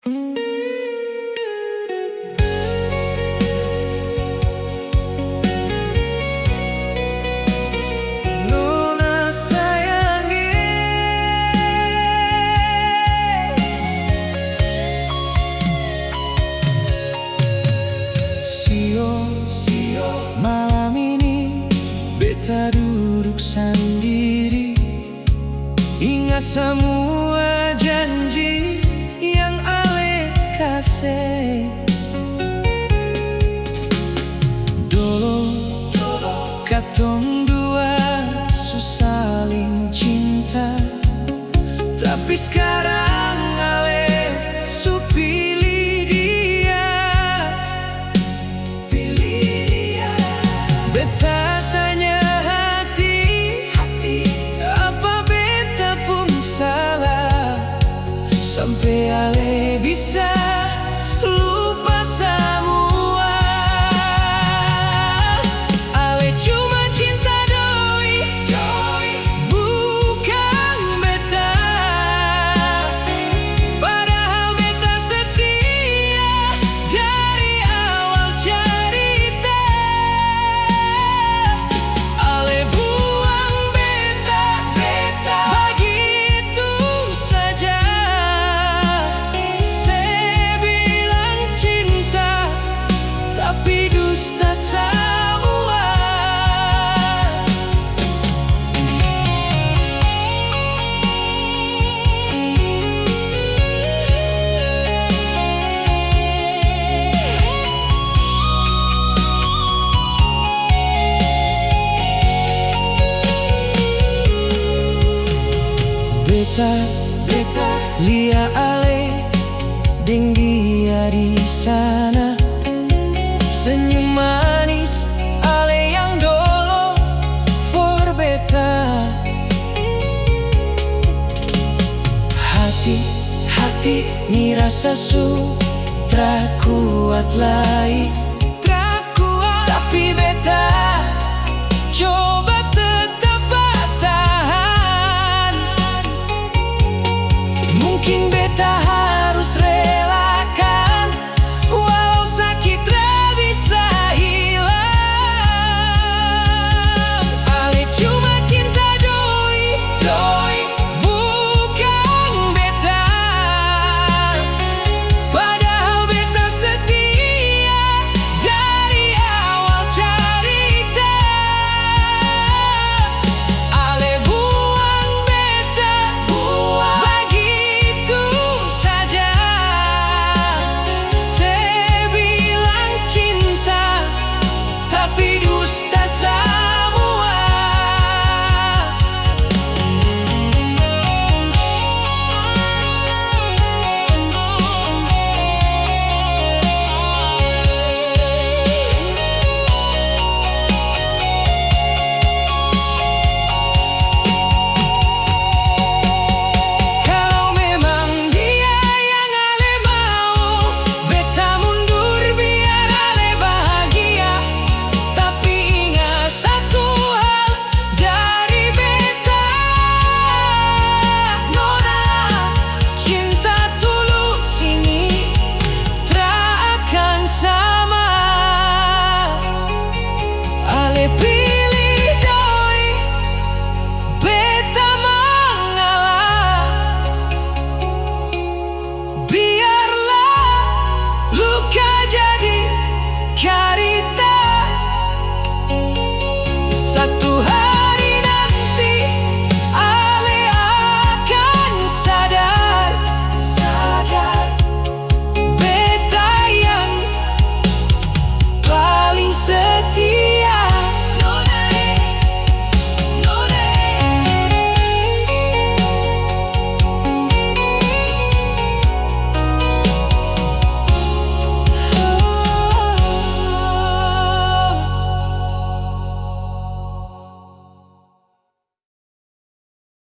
Nona sayangi, malam ini beta duduk sendiri, ingat semua janji yang ale kasih. Dulu katong dua saling cinta, tapi sekarang ale su pilih dia. Beta tanya hati, apa beta pun salah sampai ale bisa lupa semua. Ale cuma cinta doi, bukan beta. Padahal beta setia dari awal cerita. Ale buang beta begitu saja. Saya bilang cinta, tapi dusta semua. Beta lia ale deng dia di sana, senyum manis ale yang dolo for beta. Hati ni rasa su kuat lagi, tapi beta coba tetap bertahan. Mungkin beta